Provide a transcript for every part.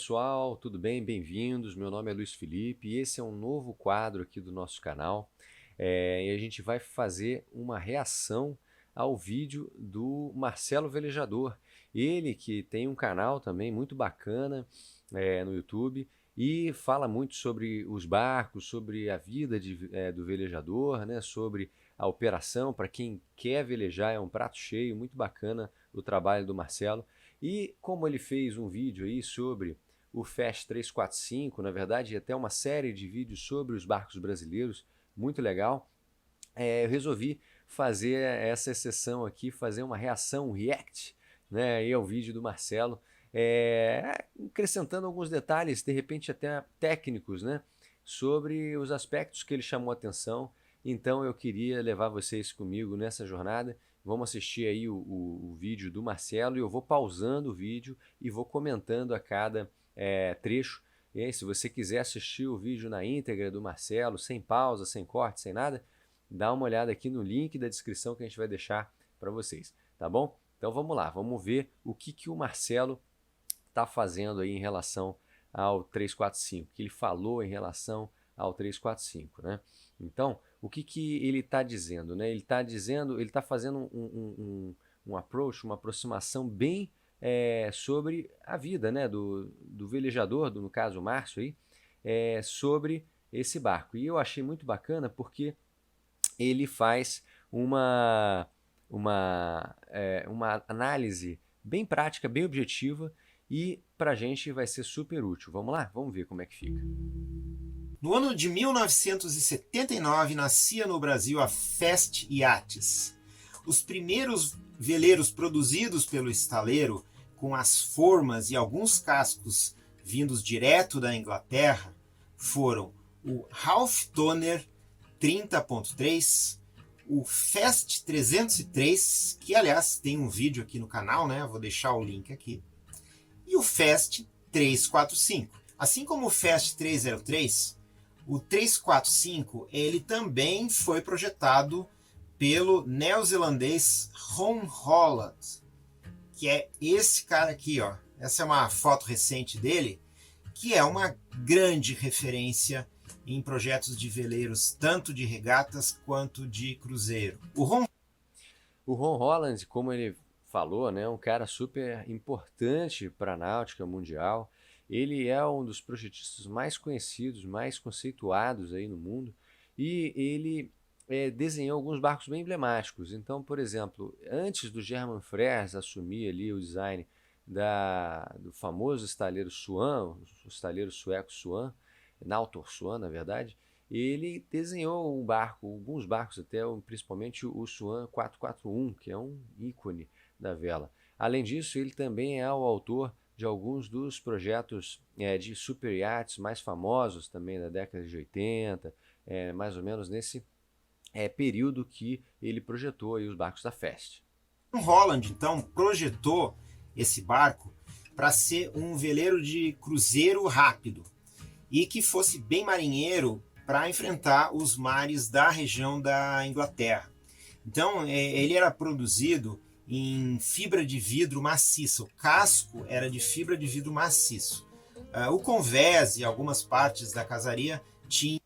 pessoal, tudo bem? Bem-vindos. Meu nome é Luiz Felipe e esse é um novo quadro aqui do nosso canal. E a gente vai fazer uma reação ao vídeo do Marcelo Velejador. Ele que tem um canal também muito bacana no YouTube e fala muito sobre os barcos, sobre a vida do velejador, né? Sobre a operação. Para quem quer velejar, é um prato cheio, muito bacana o trabalho do Marcelo. E como ele fez um vídeo aí sobre o FAST 345, na verdade até uma série de vídeos sobre os barcos brasileiros, muito legal, eu resolvi fazer essa sessão aqui, fazer uma reação, um react, né, aí ao vídeo do Marcelo, acrescentando alguns detalhes, de repente até técnicos, né, sobre os aspectos que ele chamou a atenção. Então eu queria levar vocês comigo nessa jornada. Vamos assistir aí o vídeo do Marcelo e eu vou pausando o vídeo e vou comentando a cada trecho. E aí, se você quiser assistir o vídeo na íntegra do Marcelo, sem pausa, sem corte, sem nada, dá uma olhada aqui no link da descrição que a gente vai deixar para vocês, tá bom? Então vamos lá, vamos ver o que o Marcelo está fazendo aí em relação ao 345, que ele falou em relação ao 345, né? Então, o que ele está dizendo, né? Ele está fazendo um approach, uma aproximação bem sobre a vida, né? Do velejador, no caso o Márcio aí, sobre esse barco. E eu achei muito bacana porque ele faz uma análise bem prática, bem objetiva e para a gente vai ser super útil. Vamos lá? Vamos ver como é que fica. No ano de 1979 nascia no Brasil a Fast Yachts. Os primeiros veleiros produzidos pelo estaleiro, com as formas e alguns cascos vindos direto da Inglaterra, foram o Ralph Toner 30.3, o Fast 303, que aliás tem um vídeo aqui no canal, né? Vou deixar o link aqui, e o Fast 345. Assim como o Fast 303, o 345 ele também foi projetado pelo neozelandês Ron Holland, que é esse cara aqui, ó. Essa é uma foto recente dele, que é uma grande referência em projetos de veleiros, tanto de regatas quanto de cruzeiro. O Ron Holland, como ele falou, né, é um cara super importante para a náutica mundial. Ele é um dos projetistas mais conhecidos, mais conceituados aí no mundo, e ele desenhou alguns barcos bem emblemáticos. Então, por exemplo, antes do German Frers assumir ali o design do famoso estaleiro Swan, o estaleiro sueco Swan, Nautor Swan, na verdade, ele desenhou um barco, alguns barcos até, principalmente o Swan 441, que é um ícone da vela. Além disso, ele também é o autor de alguns dos projetos de super yachts mais famosos também da década de 80, mais ou menos nesse período que ele projetou aí os barcos da Fast. Holland, então, projetou esse barco para ser um veleiro de cruzeiro rápido e que fosse bem marinheiro para enfrentar os mares da região da Inglaterra. Então, ele era produzido em fibra de vidro maciça. O casco era de fibra de vidro maciço. O convés e algumas partes da casaria tinham.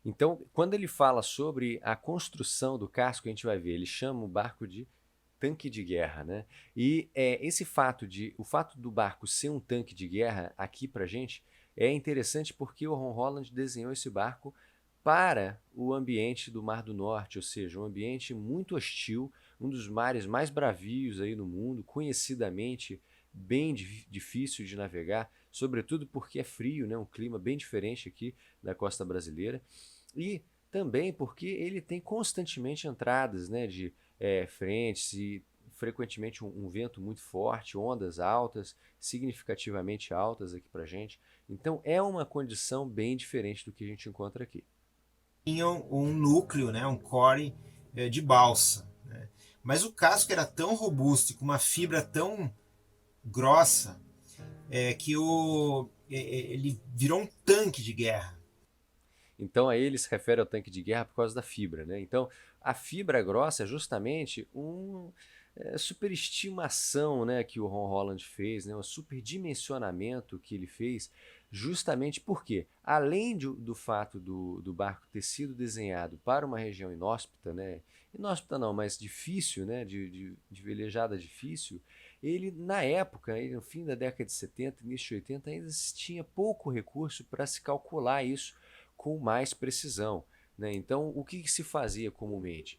Então, quando ele fala sobre a construção do casco, a gente vai ver, ele chama o barco de tanque de guerra, né? E o fato do barco ser um tanque de guerra aqui pra gente é interessante porque o Ron Holland desenhou esse barco para o ambiente do Mar do Norte, ou seja, um ambiente muito hostil, um dos mares mais bravios aí no mundo, conhecidamente bem difícil de navegar, sobretudo porque é frio, né? Um clima bem diferente aqui da costa brasileira, e também porque ele tem constantemente entradas, né, de frentes e frequentemente um vento muito forte, ondas altas, significativamente altas aqui para gente. Então é uma condição bem diferente do que a gente encontra aqui. Tinham um núcleo, né, um core de balsa. Né? Mas o casco era tão robusto e com uma fibra tão grossa que ele virou um tanque de guerra. Então aí ele se refere ao tanque de guerra por causa da fibra, né? Então a fibra grossa é justamente superestimação, né, que o Ron Holland fez, né, o superdimensionamento que ele fez, justamente porque, além do fato do barco ter sido desenhado para uma região inóspita, né, inóspita não, mas difícil, né, de velejada difícil, ele, na época, no fim da década de 70, início de 80, ainda se tinha pouco recurso para se calcular isso com mais precisão, né? Então, o que se fazia comumente?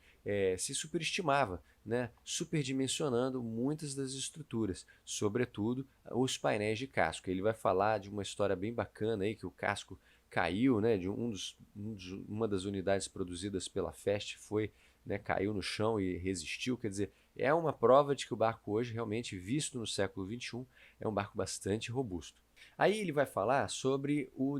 Se superestimava, né? Superdimensionando muitas das estruturas, sobretudo os painéis de casco. Ele vai falar de uma história bem bacana aí, que o casco caiu, né? De uma das unidades produzidas pela Fast foi, né, caiu no chão e resistiu. Quer dizer, é uma prova de que o barco hoje, realmente visto no século XXI, é um barco bastante robusto. Aí ele vai falar sobre o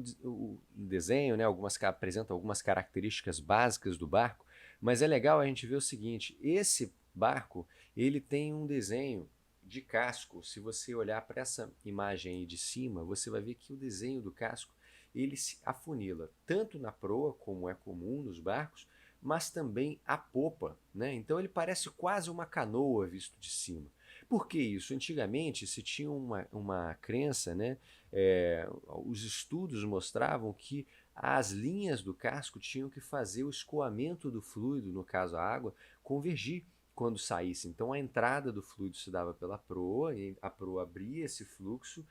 desenho, né? Apresenta algumas características básicas do barco, mas é legal a gente ver o seguinte: esse barco ele tem um desenho de casco. Se você olhar para essa imagem aí de cima, você vai ver que o desenho do casco ele se afunila tanto na proa, como é comum nos barcos, mas também a popa, né? Então ele parece quase uma canoa visto de cima. Por que isso? Antigamente se tinha uma crença, né? Os estudos mostravam que as linhas do casco tinham que fazer o escoamento do fluido, no caso a água, convergir quando saísse. Então a entrada do fluido se dava pela proa, e a proa abria esse fluxo,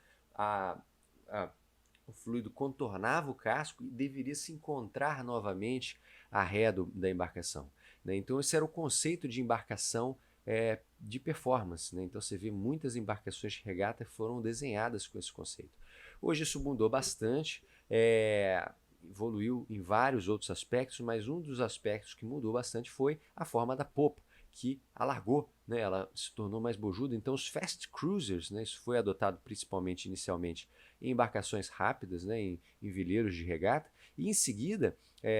o fluido contornava o casco e deveria se encontrar novamente à ré da embarcação, né? Então esse era o conceito de embarcação de performance, né? Então você vê muitas embarcações de regata que foram desenhadas com esse conceito. Hoje isso mudou bastante, evoluiu em vários outros aspectos, mas um dos aspectos que mudou bastante foi a forma da popa, que alargou, né? Ela se tornou mais bojuda. Então os fast cruisers, né? Isso foi adotado principalmente inicialmente em embarcações rápidas, né? em vileiros de regata, e em seguida,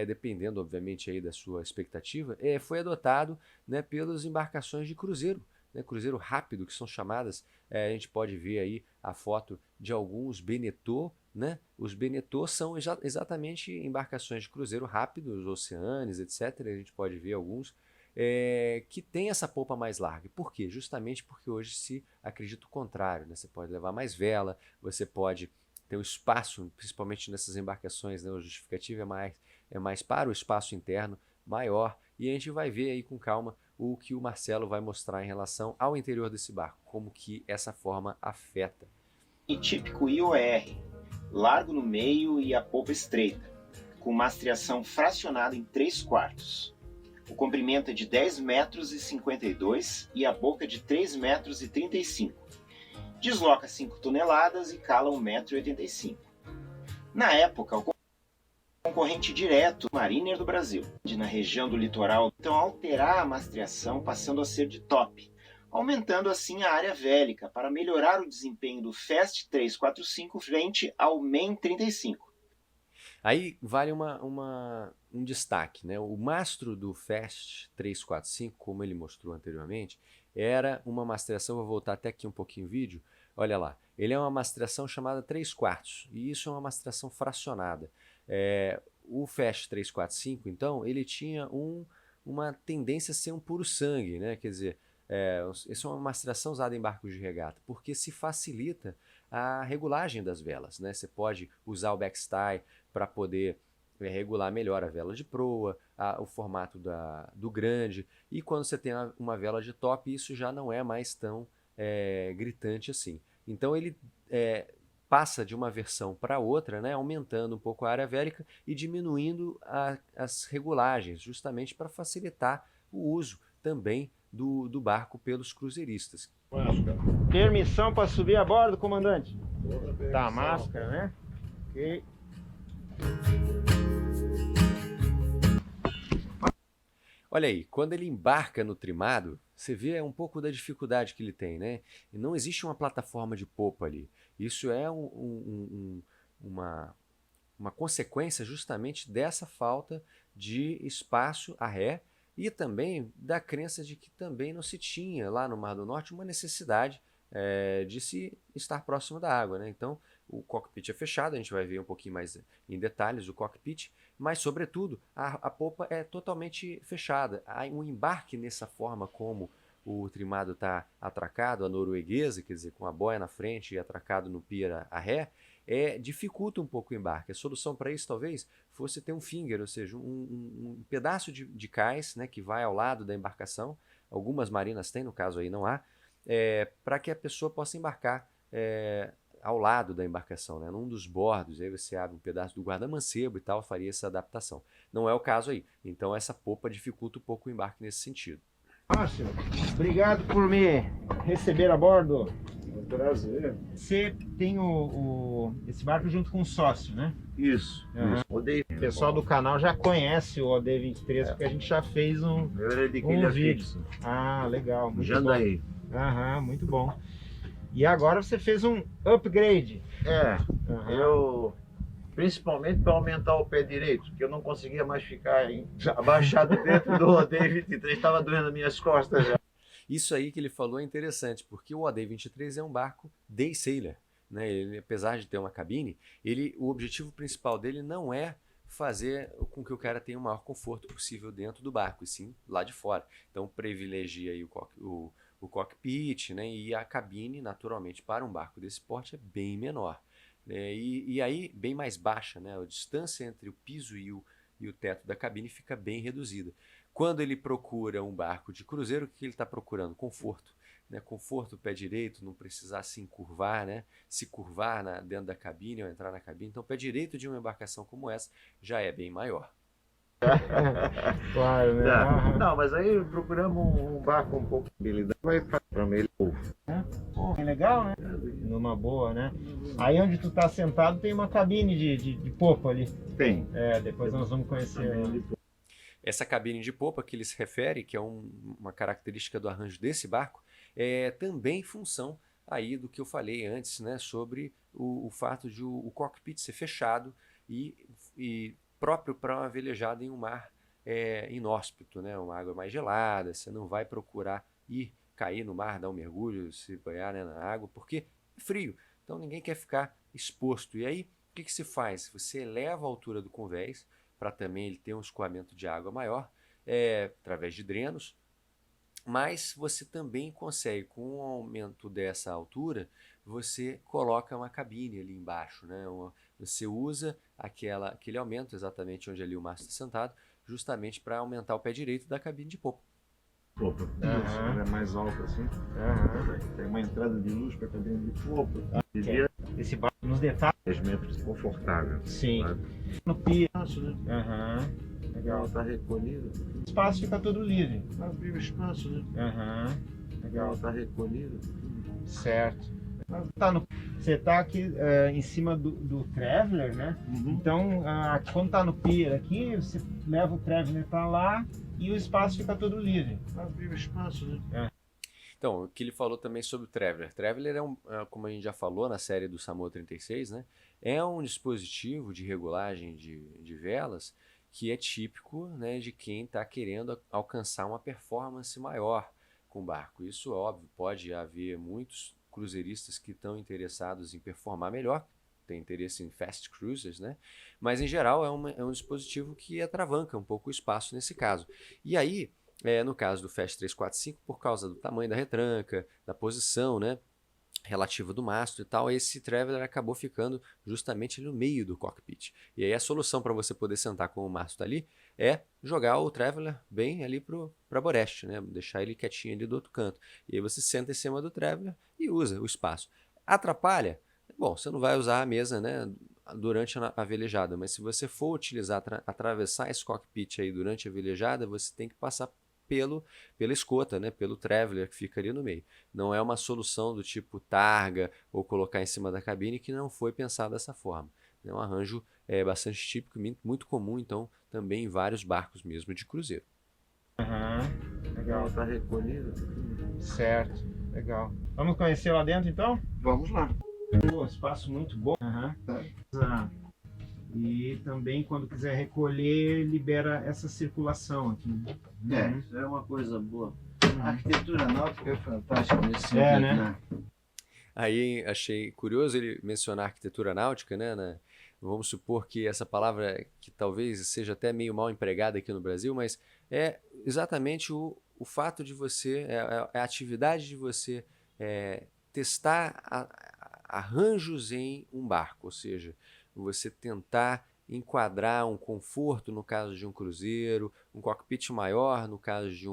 dependendo obviamente aí da sua expectativa, foi adotado, né, pelas embarcações de cruzeiro, né, cruzeiro rápido, que são chamadas. A gente pode ver aí a foto de alguns Beneteau, né? Os Beneteau são exatamente embarcações de cruzeiro rápido, os Oceanes, etc. A gente pode ver alguns que tem essa polpa mais larga. Por quê? Justamente porque hoje se acredita o contrário, né? Você pode levar mais vela, você pode ter um espaço, principalmente nessas embarcações, né? O justificativo é mais para o espaço interno maior, e a gente vai ver aí com calma o que o Marcelo vai mostrar em relação ao interior desse barco, como que essa forma afeta. E típico IOR, largo no meio e a polpa estreita, com mastreação fracionada em 3/4. O comprimento é de 10,52 metros e a boca de 3,35 metros. Desloca 5 toneladas e cala 1,85 m. Na época, o concorrente direto Mariner do Brasil, na região do litoral, então alterar a mastreação passando a ser de top, aumentando assim a área vélica para melhorar o desempenho do Fast 345 frente ao Main 35. Aí vale um destaque, né? O mastro do Fast 345, como ele mostrou anteriormente, era uma mastreação. Vou voltar até aqui um pouquinho o vídeo. Olha lá, ele é uma mastreação chamada 3/4, e isso é uma mastreação fracionada. O Fast 345, então, ele tinha uma tendência a ser um puro sangue, né? Quer dizer, essa é uma mastreação usada em barcos de regata, porque se facilita a regulagem das velas, né? Você pode usar o backstay para poder regular melhor a vela de proa, o formato do grande, e quando você tem uma vela de top, isso já não é mais tão gritante assim. Então ele passa de uma versão para outra, né, aumentando um pouco a área vélica e diminuindo as regulagens, justamente para facilitar o uso também do barco pelos cruzeiristas. Permissão para subir a bordo, comandante? Tá, máscara, né? Ok. Olha aí, quando ele embarca no trimado, você vê um pouco da dificuldade que ele tem, né? E não existe uma plataforma de popa ali. Isso é uma consequência justamente dessa falta de espaço à ré, e também da crença de que também não se tinha lá no Mar do Norte uma necessidade de se estar próximo da água, né? Então o cockpit é fechado, a gente vai ver um pouquinho mais em detalhes o cockpit, mas sobretudo a popa é totalmente fechada. O embarque nessa forma como o trimado está atracado, a norueguesa, quer dizer, com a boia na frente e atracado no pier a ré, dificulta um pouco o embarque. A solução para isso talvez fosse ter um finger, ou seja, um pedaço de cais, né, que vai ao lado da embarcação. Algumas marinas têm, no caso aí não há, para que a pessoa possa embarcar ao lado da embarcação, né, num dos bordos. Aí você abre um pedaço do guarda-mancebo e tal, faria essa adaptação. Não é o caso aí. Então essa popa dificulta um pouco o embarque nesse sentido. Márcio, obrigado por me receber a bordo. Prazer. Você tem esse barco junto com um sócio, né? Isso. Uhum. Isso. O David. O pessoal do canal já conhece o OD23, porque a gente já fez um vídeo. Ah, legal. Muito Jandaí. bom. Aham, muito bom. E agora você fez um upgrade. Eu... Principalmente para aumentar o pé direito, porque eu não conseguia mais ficar abaixado dentro do OD23, estava doendo as minhas costas já. Isso aí que ele falou é interessante, porque o OD23 é um barco day sailor, né? Ele, apesar de ter uma cabine, o objetivo principal dele não é fazer com que o cara tenha o maior conforto possível dentro do barco, e sim lá de fora. Então privilegia aí o cockpit, né? E a cabine, naturalmente, para um barco desse porte é bem menor. E aí bem mais baixa, né? A distância entre o piso e o teto da cabine fica bem reduzida. Quando ele procura um barco de cruzeiro, o que ele está procurando? Conforto, né? Conforto, pé direito, não precisar se encurvar, né? Se curvar dentro da cabine ou entrar na cabine. Então o pé direito de uma embarcação como essa já é bem maior. Claro, né? Não, mas aí procuramos um barco um pouco de habilidade, vai para ele. Pô, é legal, né? Numa boa, né? Aí onde tu tá sentado tem uma cabine de popa ali. Tem. Depois nós vamos conhecer. Essa cabine de popa que ele se refere, que é uma característica do arranjo desse barco, é também função aí do que eu falei antes, né? Sobre o fato de o cockpit ser fechado e próprio para uma velejada em um mar inóspito, né? Uma água mais gelada. Você não vai procurar cair no mar, dar um mergulho, se banhar, né, na água, porque é frio. Então ninguém quer ficar exposto. E aí, o que se faz? Você eleva a altura do convés, para também ele ter um escoamento de água maior, através de drenos, mas você também consegue, com o aumento dessa altura, você coloca uma cabine ali embaixo, né? Você usa aquele aumento exatamente onde ali o mastro está sentado, justamente para aumentar o pé direito da cabine de popa. Popa. Ela é mais alta assim. Tem uma entrada de luz para cabine de popa. Esse barco nos detalhes. 10 metros confortável. Sim. Claro. No pier. Né? Legal. Está recolhido. O espaço fica todo livre. Abriu espaço, né? Legal. Está recolhido. Certo. Você tá aqui em cima do Traveler, né? Então, quando tá no pier aqui, você leva o Traveler para lá e o espaço fica todo livre. Abriu espaço, né? Então, o que ele falou também sobre o Traveler. Traveler como a gente já falou na série do Samoa 36, né? É um dispositivo de regulagem de velas que é típico, né, de quem está querendo alcançar uma performance maior com o barco. Isso, óbvio, pode haver muitos cruzeiristas que estão interessados em performar melhor, tem interesse em fast cruisers, né? Mas em geral é um dispositivo que atravanca um pouco o espaço nesse caso. E aí, no caso do Fast 345, por causa do tamanho da retranca, da posição, né, relativa do mastro e tal, esse Traveler acabou ficando justamente no meio do cockpit. E aí a solução para você poder sentar com o mastro ali é jogar o Traveler bem ali para Boreste, né? Deixar ele quietinho ali do outro canto. E aí você senta em cima do Traveler e usa o espaço. Atrapalha? Bom, você não vai usar a mesa, né, durante a velejada, mas se você for utilizar, atravessar esse cockpit aí durante a velejada, você tem que passar pela escota, né, pelo Traveler que fica ali no meio. Não é uma solução do tipo targa ou colocar em cima da cabine, que não foi pensado dessa forma. É um arranjo bastante típico, muito comum, então, também em vários barcos mesmo de cruzeiro. Legal. Está recolhido. Certo, legal. Vamos conhecer lá dentro então? Vamos lá. Espaço muito bom. E também, quando quiser recolher, libera essa circulação aqui. Isso é uma coisa boa. A arquitetura náutica é fantástica nesse sentido, né? Aí achei curioso ele mencionar arquitetura náutica, né? Vamos supor que essa palavra, que talvez seja até meio mal empregada aqui no Brasil, mas é exatamente o o fato de você, a atividade de você testar arranjos em um barco, ou seja, você tentar enquadrar um conforto no caso de um cruzeiro, um cockpit maior no caso de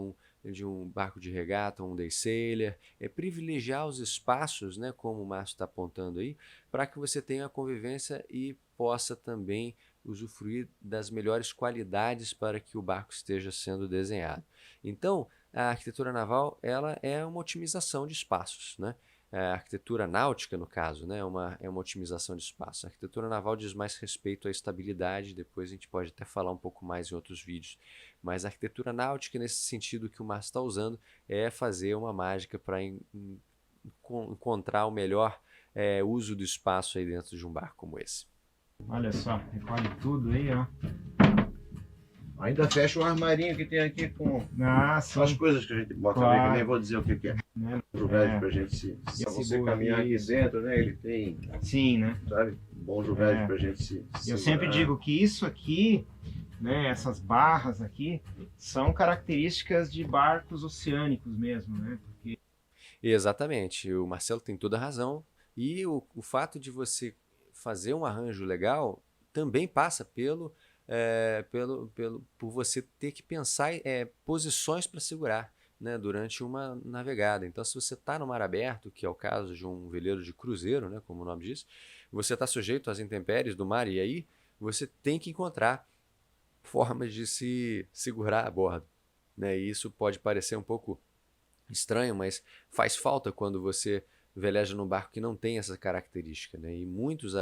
um barco de regata, um day sailor, privilegiar os espaços, né, como o Márcio está apontando aí, para que você tenha a convivência e possa também usufruir das melhores qualidades para que o barco esteja sendo desenhado. Então, a arquitetura naval ela é uma otimização de espaços, né? A arquitetura náutica, no caso, né, é uma otimização de espaço. A arquitetura naval diz mais respeito à estabilidade, depois a gente pode até falar um pouco mais em outros vídeos. Mas a arquitetura náutica, nesse sentido que o Márcio está usando, é fazer uma mágica para encontrar o melhor uso do espaço aí dentro de um barco como esse. Olha só, recolhe tudo aí, ó. Ainda fecha o armarinho que tem aqui com as coisas que a gente bota ali, que nem vou dizer o que é. Juvejo pra gente se você caminhar aqui dentro, né? Ele tem. Sim, né? Sabe? Bom juvejo pra gente se. Eu sempre digo que isso aqui, né? Essas barras aqui, são características de barcos oceânicos mesmo, né? Porque... Exatamente, o Marcelo tem toda a razão. E o fato de você fazer um arranjo legal também passa por você ter que pensar posições para segurar, né, durante uma navegada. Então, se você está no mar aberto, que é o caso de um veleiro de cruzeiro, né, como o nome diz, você está sujeito às intempéries do mar e aí você tem que encontrar formas de se segurar a bordo, né? E isso pode parecer um pouco estranho, mas faz falta quando você veleja num barco que não tem essa característica, né? E muitos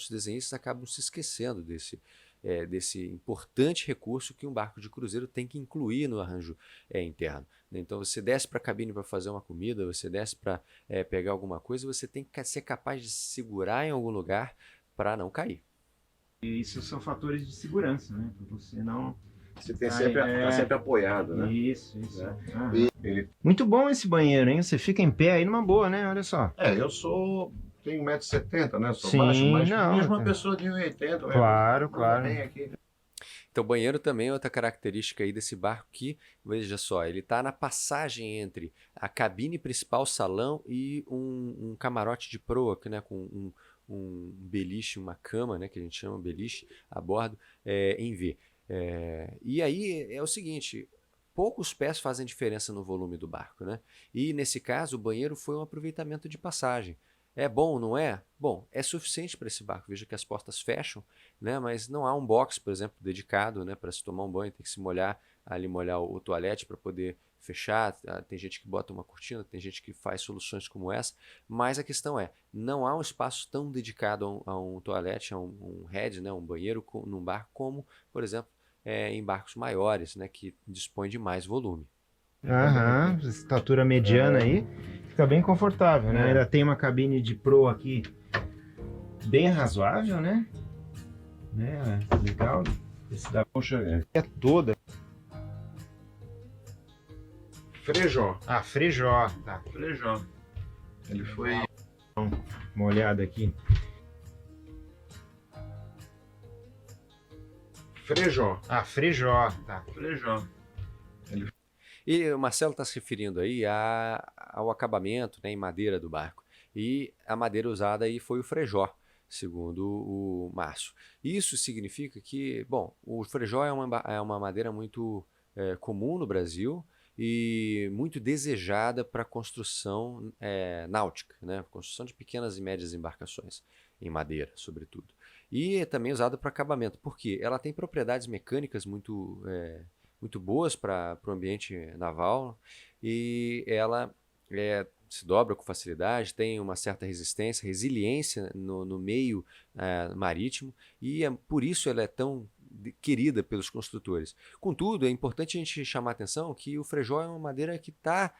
desenhistas acabam se esquecendo desse importante recurso que um barco de cruzeiro tem que incluir no arranjo interno. Então você desce para a cabine para fazer uma comida, você desce para pegar alguma coisa, você tem que ser capaz de se segurar em algum lugar para não cair. E isso são fatores de segurança, né? Para você não... Você tem tá sempre apoiado, né? Isso. Né? Muito bom esse banheiro, hein? Você fica em pé aí numa boa, né? Olha só. Tenho 1,70 m, né? Sou Sim, baixo, mas não, mesmo uma pessoa de 1,80 m. Claro. Então, o banheiro também é outra característica aí desse barco que, veja só, ele está na passagem entre a cabine principal, salão, e um camarote de proa, né, com um beliche, uma cama, né, que a gente chama beliche, a bordo, em V. E aí é o seguinte, poucos pés fazem diferença no volume do barco, né? E nesse caso o banheiro foi um aproveitamento de passagem. É bom, não é? Bom, é suficiente para esse barco. Veja que as portas fecham, né? Mas não há um box, por exemplo, dedicado, né, para se tomar um banho, tem que se molhar o toalete para poder fechar. Tem gente que bota uma cortina, tem gente que faz soluções como essa, mas a questão é, não há um espaço tão dedicado a um toalete, a um head, né, um banheiro num barco como, por exemplo, em barcos maiores, né, que dispõem de mais volume. Estatura mediana aí, fica bem confortável, né? Ainda tem uma cabine de proa aqui bem razoável, né? Legal. Esse da concha é toda. Frejó. Frejó, tá. Frejó. Ele foi... Uma olhada aqui. Frejó. Frejó, tá. Frejó. E o Marcelo está se referindo aí ao acabamento, né, em madeira do barco. E a madeira usada aí foi o frejó, segundo o Márcio. Isso significa que, bom, o frejó é uma madeira muito comum no Brasil e muito desejada para construção náutica, né, construção de pequenas e médias embarcações, em madeira, sobretudo. E é também usada para acabamento, porque ela tem propriedades mecânicas muito boas para o ambiente naval e ela se dobra com facilidade, tem uma certa resiliência no meio marítimo e por isso ela é tão querida pelos construtores. Contudo, é importante a gente chamar a atenção que o frejó é uma madeira que está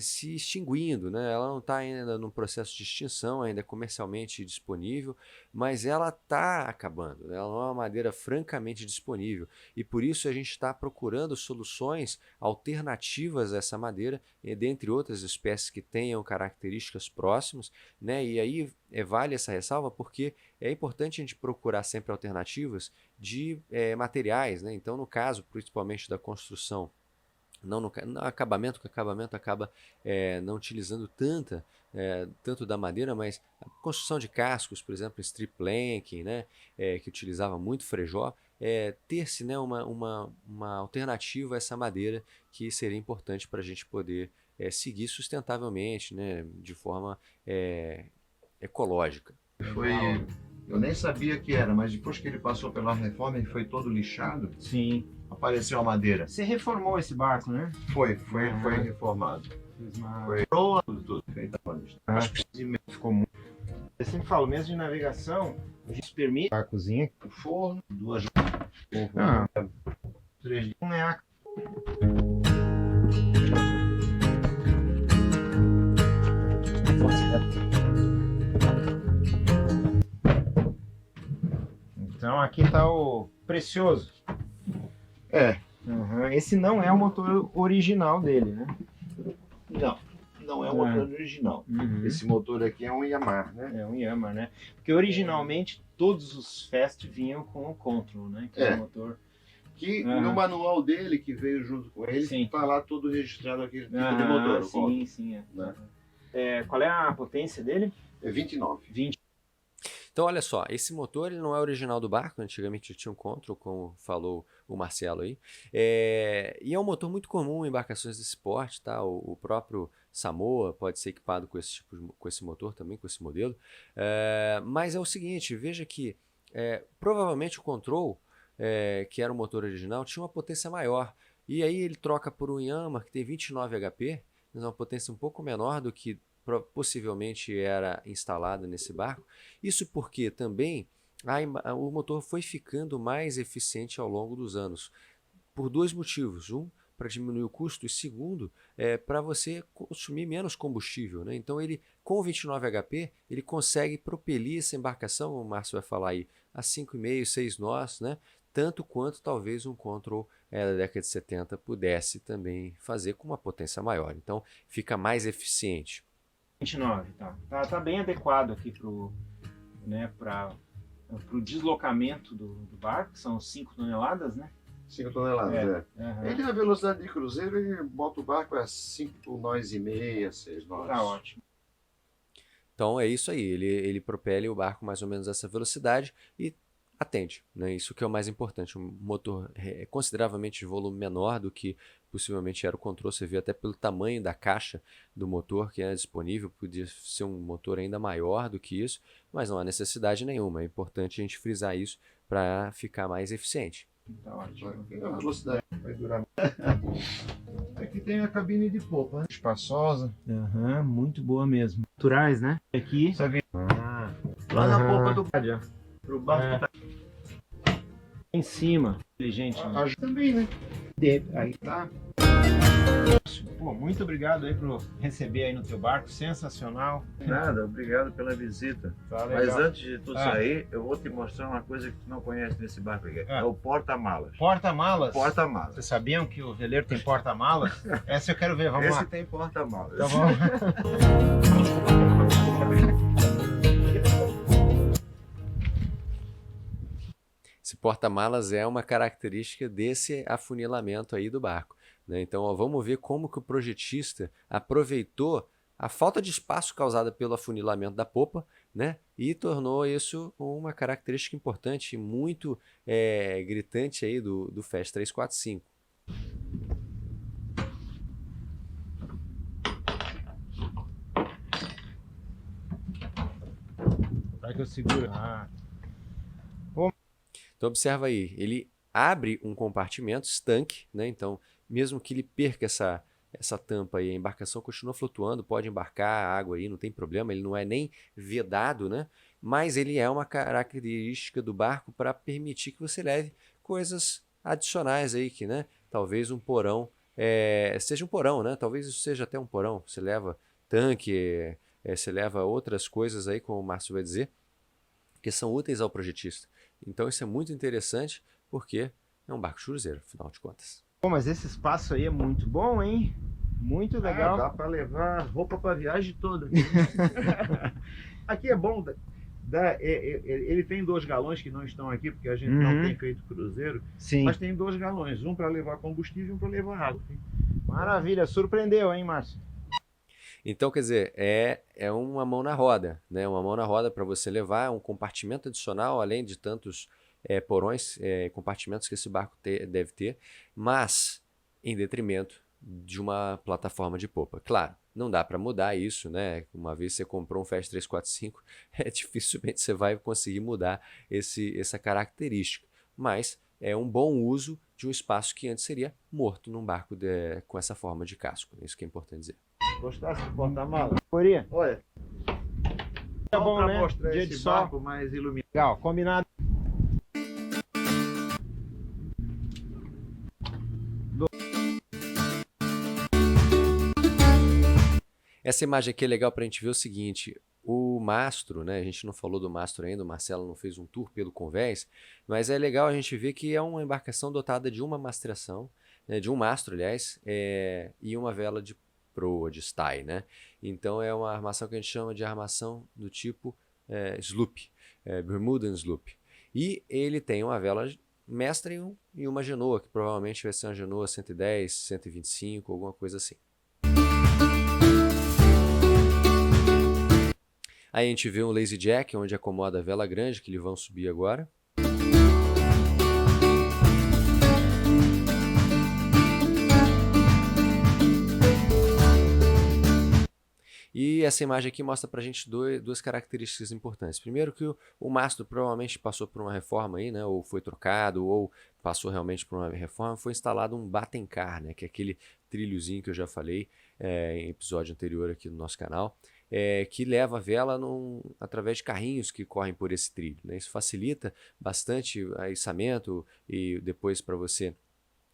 se extinguindo, né? Ela não está ainda no processo de extinção, ainda é comercialmente disponível, mas ela está acabando, né? Ela não é uma madeira francamente disponível e por isso a gente está procurando soluções alternativas a essa madeira, dentre outras espécies que tenham características próximas, né? E aí vale essa ressalva porque é importante a gente procurar sempre alternativas de materiais, né? Então, no caso, principalmente da construção não no acabamento, que o acabamento acaba não utilizando tanto da madeira, mas a construção de cascos, por exemplo, strip planking, né, que utilizava muito frejó, ter-se, né, uma alternativa a essa madeira que seria importante para a gente poder seguir sustentavelmente, né, de forma ecológica. Eu nem sabia que era, mas depois que ele passou pela reforma, ele foi todo lixado. Sim. Apareceu a madeira. Você reformou esse barco, né? Foi reformado. Foi tudo feito. Acho que ficou muito. Eu sempre falo, mesmo de navegação, a gente permite a cozinha, o forno, 2 3 Então aqui está o Precioso. Esse não é o motor original dele, né? Não é o motor original. Esse motor aqui é um Yamaha, né? É um Yamaha, né? Porque originalmente todos os Fast vinham com o Control, né? Que é o motor. Que no manual dele, que veio junto com ele, está lá todo registrado aquele tipo de motor. Sim. Qual é a potência dele? É 29. Então, olha só, esse motor ele não é original do barco, antigamente tinha um Control, como falou o Marcelo aí, e é um motor muito comum em embarcações desse porte, tá? O próprio Samoa pode ser equipado com esse motor também, com esse modelo, mas é o seguinte, veja que provavelmente o Control, que era o motor original, tinha uma potência maior, e aí ele troca por um Yamaha que tem 29 HP, mas uma potência um pouco menor do que possivelmente era instalado nesse barco. Isso porque também o motor foi ficando mais eficiente ao longo dos anos, por 2 motivos. Um, para diminuir o custo, e segundo, para você consumir menos combustível, né? Então ele, com 29 HP, ele consegue propelir essa embarcação, o Márcio vai falar aí, a 5,5, 6 nós, né? Tanto quanto talvez um Control da década de 70 pudesse também fazer com uma potência maior. Então fica mais eficiente. 29, tá bem adequado aqui pro deslocamento do barco, que são 5 toneladas, né? 5 toneladas, Ele na velocidade de cruzeiro, ele bota o barco a 5 nós e meia, 6 nós. Tá ótimo. Então é isso aí, ele propele o barco mais ou menos a essa velocidade e atende, né? Isso que é o mais importante, um motor consideravelmente de volume menor do que possivelmente era o Control, você vê até pelo tamanho da caixa do motor que é disponível, podia ser um motor ainda maior do que isso, mas não há necessidade nenhuma, é importante a gente frisar isso para ficar mais eficiente. Tá ótimo. A velocidade vai durar. Aqui tem a cabine de popa, né? Espaçosa. Muito boa mesmo. Naturais, né? Aqui. Lá na popa do pro barco tá em cima. Inteligente. Também, né? Aí tá. Pô, muito obrigado aí por receber aí no teu barco, sensacional. Nada, obrigado pela visita. Tá legal. Mas antes de tu sair, eu vou te mostrar uma coisa que tu não conhece nesse barco aqui. É o porta-malas. Porta-malas? Porta-malas. Vocês sabiam que o veleiro tem porta-malas? Essa eu quero ver, vamos lá. Esse tem porta-malas. Tá bom. Esse porta-malas é uma característica desse afunilamento aí do barco, né? Então vamos ver como que o projetista aproveitou a falta de espaço causada pelo afunilamento da popa, né? E tornou isso uma característica importante e muito gritante aí do Fast 345. Vai que eu seguro. Então observa aí, ele abre um compartimento, estanque, né? Então mesmo que ele perca essa tampa aí, a embarcação continua flutuando, pode embarcar a água aí, não tem problema, ele não é nem vedado, né? Mas ele é uma característica do barco para permitir que você leve coisas adicionais aí, que, né? Talvez um porão, seja um porão, né? Talvez isso seja até um porão, você leva tanque, você leva outras coisas aí, como o Márcio vai dizer, que são úteis ao projetista. Então isso é muito interessante, porque é um barco de cruzeiro, afinal de contas. Pô, mas esse espaço aí é muito bom, hein? Muito legal. Dá para levar roupa para a viagem toda. Aqui é bom. Ele tem 2 galões que não estão aqui, porque a gente não tem feito cruzeiro. Sim. Mas tem 2 galões, um para levar combustível e um para levar água. Maravilha, surpreendeu, hein, Márcio? Então, quer dizer, é uma mão na roda, né? Uma mão na roda para você levar um compartimento adicional, além de tantos porões, compartimentos que esse barco deve ter, mas em detrimento de uma plataforma de popa. Claro, não dá para mudar isso, né? Uma vez você comprou um Fast 345, dificilmente você vai conseguir mudar essa característica, mas é um bom uso de um espaço que antes seria morto num barco com essa forma de casco. Isso que é importante dizer. Gostasse do porta-mala? Coria? Olha, É bom, pra né? mostrar Dia esse de sol. barco mais iluminado. Legal, combinado. Essa imagem aqui é legal para a gente ver o seguinte, o mastro, né? A gente não falou do mastro ainda, o Marcelo não fez um tour pelo convés, mas é legal a gente ver que é uma embarcação dotada de uma mastreação, né? De um mastro, aliás, e uma vela de proa, de stay, né? Então é uma armação que a gente chama de armação do tipo sloop, Bermudan sloop. E ele tem uma vela mestra e uma genoa, que provavelmente vai ser uma genoa 110, 125, alguma coisa assim. Aí a gente vê um lazy jack, onde acomoda a vela grande, que eles vão subir agora. E essa imagem aqui mostra pra gente duas características importantes. Primeiro que o mastro provavelmente passou por uma reforma aí, né? Ou foi trocado, ou passou realmente por uma reforma. Foi instalado um batencar, né? Que é aquele trilhozinho que eu já falei em episódio anterior aqui no nosso canal. Que leva a vela através de carrinhos que correm por esse trilho, né? Isso facilita bastante o içamento e depois para você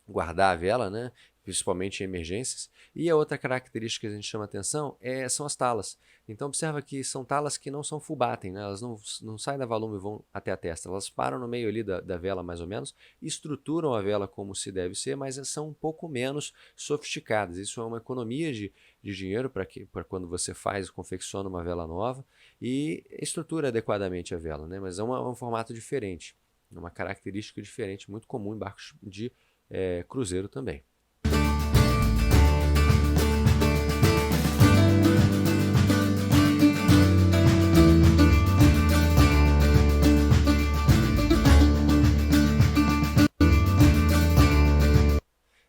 guardar a vela, né? Principalmente em emergências. E a outra característica que a gente chama atenção são as talas. Então observa que são talas que não são full batten, né? Elas não saem da volume e vão até a testa. Elas param no meio ali da vela mais ou menos, estruturam a vela como se deve ser, mas são um pouco menos sofisticadas. Isso é uma economia de dinheiro para quando você confecciona uma vela nova e estrutura adequadamente a vela, né? Mas é um formato diferente, uma característica diferente, muito comum em barcos de cruzeiro também.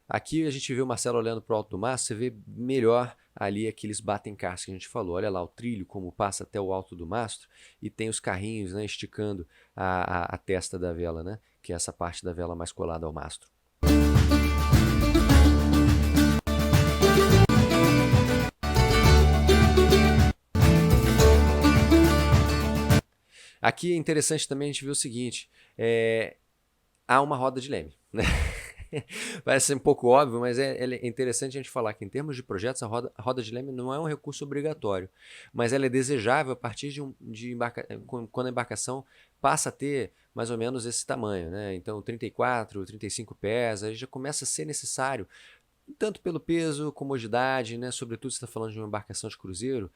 Aqui a gente vê o Marcelo olhando para o alto do mastro, você vê melhor ali aqueles batencars que a gente falou. Olha lá o trilho como passa até o alto do mastro e tem os carrinhos, né, esticando a testa da vela, né, que é essa parte da vela mais colada ao mastro. Aqui é interessante também a gente ver o seguinte, há uma roda de leme, né? Parece ser um pouco óbvio, mas é interessante a gente falar que em termos de projetos a roda de leme não é um recurso obrigatório, mas ela é desejável a partir quando a embarcação passa a ter mais ou menos esse tamanho, né? Então 34, 35 pés, aí já começa a ser necessário, tanto pelo peso, comodidade, né? Sobretudo se está falando de uma embarcação de cruzeiro.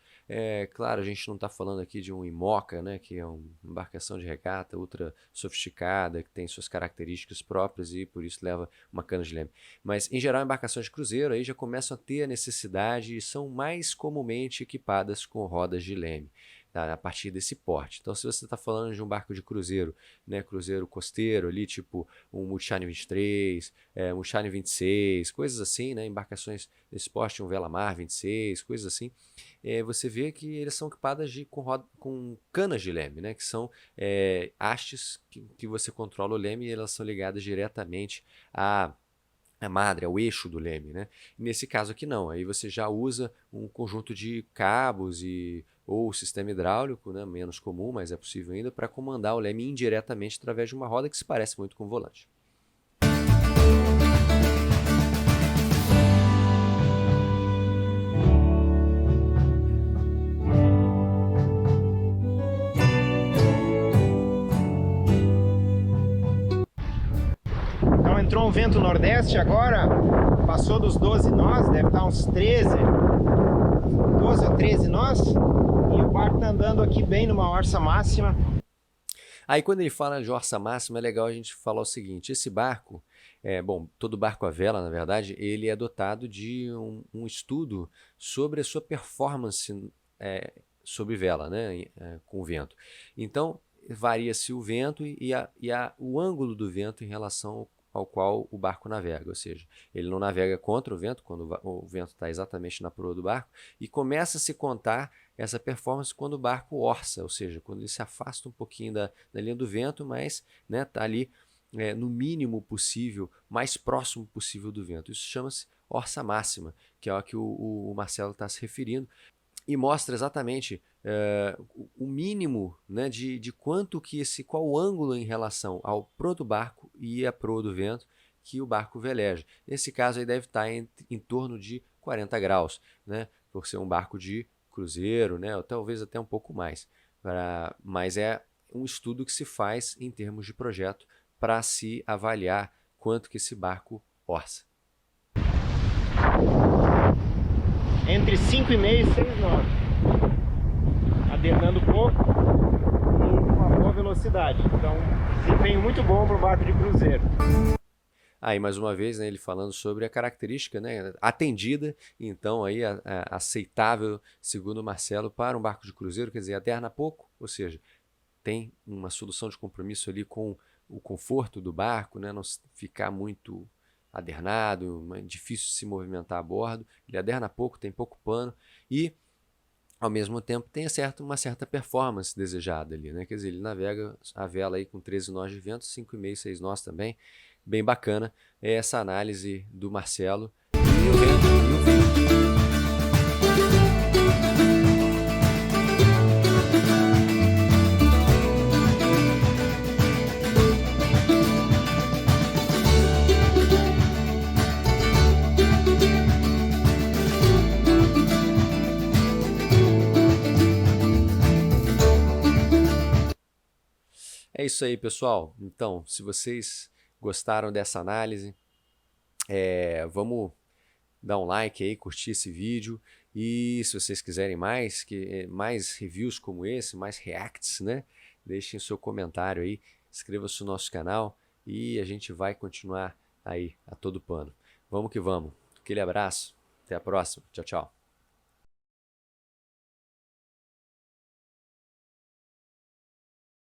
Claro, a gente não está falando aqui de um IMOCA, né? Que é uma embarcação de regata ultra sofisticada, que tem suas características próprias e por isso leva uma cana de leme. Mas, em geral, embarcações de cruzeiro aí já começam a ter a necessidade e são mais comumente equipadas com rodas de leme. Tá, a partir desse porte. Então, se você está falando de um barco de cruzeiro, né, cruzeiro costeiro ali, tipo um Multichine 23, Multichine 26, coisas assim, né, embarcações desse porte, um Velamar 26, coisas assim, você vê que eles são equipadas com canas de leme, né, que são hastes que você controla o leme e elas são ligadas diretamente a madre, ao eixo do leme, né? Nesse caso aqui não, aí você já usa um conjunto de cabos ou sistema hidráulico, né? Menos comum, mas é possível ainda, para comandar o leme indiretamente através de uma roda que se parece muito com o volante. Entrou um vento nordeste agora, passou dos 12 nós, deve estar uns 12 ou 13 nós, e o barco está andando aqui bem numa orça máxima. Aí quando ele fala de orça máxima, é legal a gente falar o seguinte, esse barco, bom, todo barco à vela, na verdade, ele é dotado de um estudo sobre a sua performance sobre vela, né, com o vento. Então, varia-se o vento e o ângulo do vento em relação ao qual o barco navega, ou seja, ele não navega contra o vento, quando o vento está exatamente na proa do barco, e começa a se contar essa performance quando o barco orça, ou seja, quando ele se afasta um pouquinho da linha do vento, mas está ali no mínimo possível, mais próximo possível do vento. Isso chama-se orça máxima, que é a que o Marcelo está se referindo, e mostra exatamente o mínimo, né, de quanto que qual o ângulo em relação ao proa do barco e a proa do vento que o barco veleja. Nesse caso aí deve estar em torno de 40 graus, né, por ser um barco de cruzeiro, né, ou talvez até um pouco mais. Mas é um estudo que se faz em termos de projeto para se avaliar quanto que esse barco orça. Entre 5,5 e 6 nós. Adernando pouco e com uma boa velocidade. Então, desempenho muito bom para o barco de cruzeiro. Aí, mais uma vez, né, ele falando sobre a característica, né, atendida, então aí aceitável, segundo o Marcelo, para um barco de cruzeiro, quer dizer, aderna pouco, ou seja, tem uma solução de compromisso ali com o conforto do barco, né, não ficar muito adernado, difícil de se movimentar a bordo, ele aderna pouco, tem pouco pano e, ao mesmo tempo, tem uma certa performance desejada ali, né? Quer dizer, ele navega a vela aí com 13 nós de vento, 5,5, 6 nós também, bem bacana, é essa análise do Marcelo e o vento. É isso aí, pessoal. Então, se vocês gostaram dessa análise, vamos dar um like aí, curtir esse vídeo. E se vocês quiserem mais reviews como esse, mais reacts, né? Deixem seu comentário aí, inscreva-se no nosso canal e a gente vai continuar aí a todo pano. Vamos que vamos. Aquele abraço, até a próxima. Tchau, tchau.